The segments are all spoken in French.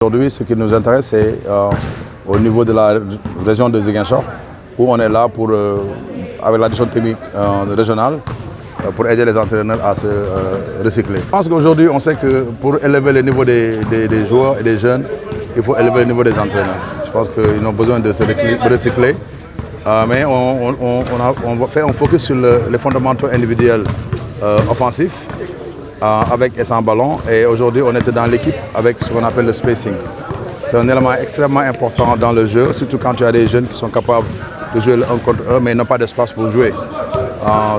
Aujourd'hui, ce qui nous intéresse, c'est au niveau de la région de Ziguinchor, où on est là pour, avec la direction technique régionale, pour aider les entraîneurs à se recycler. Je pense qu'aujourd'hui, on sait que pour élever le niveau des joueurs et des jeunes, il faut élever le niveau des entraîneurs. Je pense qu'ils ont besoin de se recycler, mais on fait un focus sur les fondamentaux individuels offensifs, avec et sans ballon. Et aujourd'hui, on était dans l'équipe avec ce qu'on appelle le spacing. C'est un élément extrêmement important dans le jeu, surtout quand tu as des jeunes qui sont capables de jouer le 1 contre 1, mais n'ont pas d'espace pour jouer.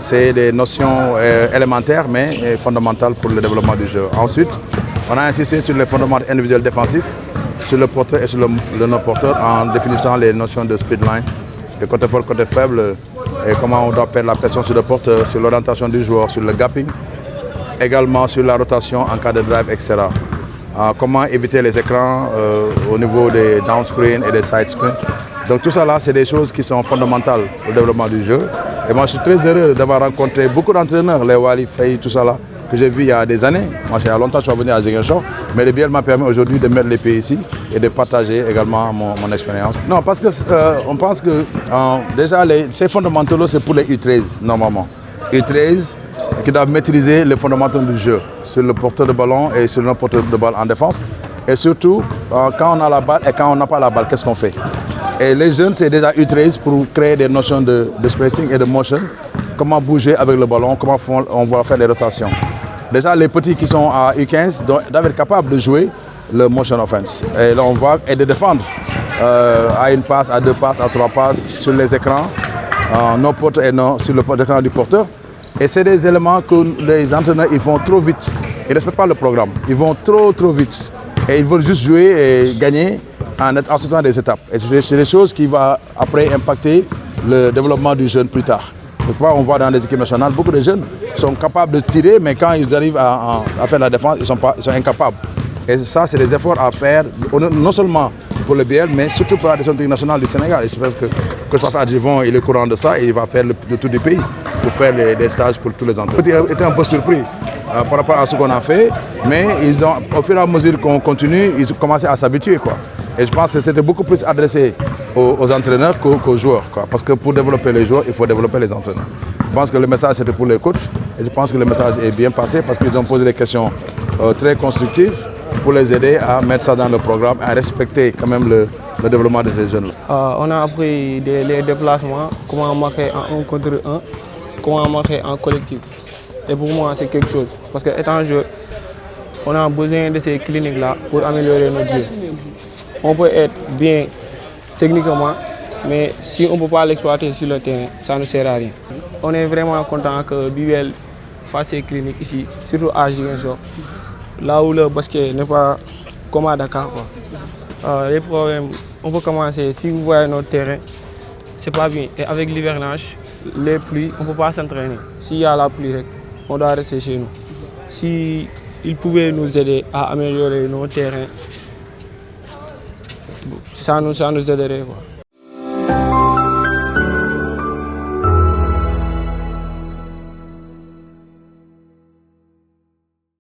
C'est des notions élémentaires, mais fondamentales pour le développement du jeu. Ensuite, on a insisté sur les fondamentaux individuels défensifs, sur le porteur et sur le non-porteur, en définissant les notions de speedline, de côté fort, côté faible, et comment on doit perdre la pression sur le porteur, sur l'orientation du joueur, sur le gapping, également sur la rotation en cas de drive, etc. Comment éviter les écrans au niveau des downscreen et des side screen. Donc tout ça là, c'est des choses qui sont fondamentales au développement du jeu. Et moi, je suis très heureux d'avoir rencontré beaucoup d'entraîneurs, les Wali, Faye, tout ça là, que j'ai vu il y a des années. Moi, il y a longtemps, je suis venu à Ziguinchor, mais le biel m'a permis aujourd'hui de mettre les pieds ici et de partager également mon expérience. Non, parce que on pense que déjà, ces fondamentaux, c'est pour les U13 normalement. U13 qui doivent maîtriser les fondamentaux du jeu sur le porteur de ballon et sur le non-porteur de balle en défense. Et surtout, quand on a la balle et quand on n'a pas la balle, qu'est-ce qu'on fait? Et les jeunes, c'est déjà U13 pour créer des notions de spacing et de motion. Comment bouger avec le ballon, comment on va faire les rotations. Déjà, les petits qui sont à U15 doivent être capables de jouer le motion offense. Et là, on voit, et de défendre à une passe, à deux passes, à trois passes, sur les écrans, non porteur et non sur l'écran du porteur. Et c'est des éléments que les entraîneurs ils vont trop vite. Ils ne respectent pas le programme. Ils vont trop vite. Et ils veulent juste jouer et gagner en sautant des étapes. Et c'est des choses qui vont après impacter le développement du jeune plus tard. Donc, on voit dans les équipes nationales, beaucoup de jeunes sont capables de tirer, mais quand ils arrivent à faire la défense, ils sont incapables. Et ça, c'est des efforts à faire, non seulement pour le BL, mais surtout pour la direction technique nationale du Sénégal. Et je pense que Coach Pape Adjivon, il est au courant de ça et il va faire le tour du pays pour faire des stages pour tous les entraîneurs. J'étais un peu surpris par rapport à ce qu'on a fait, mais au fur et à mesure qu'on continue, ils ont commencé à s'habituer. Et je pense que c'était beaucoup plus adressé aux entraîneurs qu'aux joueurs. Parce que pour développer les joueurs, il faut développer les entraîneurs. Je pense que le message c'était pour les coachs et je pense que le message est bien passé parce qu'ils ont posé des questions très constructives pour les aider à mettre ça dans le programme, à respecter quand même le développement de ces jeunes-là. On a appris les déplacements, comment marquer en 1 contre 1, comment marquer en collectif. Et pour moi, c'est quelque chose. Parce qu'étant jeune, on a besoin de ces cliniques-là pour améliorer notre jeu. On peut être bien techniquement, mais si on ne peut pas l'exploiter sur le terrain, ça ne sert à rien. On est vraiment content que BUL fasse ces cliniques ici, surtout à Ziguinchor, là où le basket n'est pas comme à Dakar. Les problèmes, on peut commencer, si vous voyez notre terrain, c'est pas bien. Et avec l'hivernage, les pluies, on ne peut pas s'entraîner. S'il y a la pluie, on doit rester chez nous. S'ils pouvaient nous aider à améliorer nos terrains, ça nous aiderait.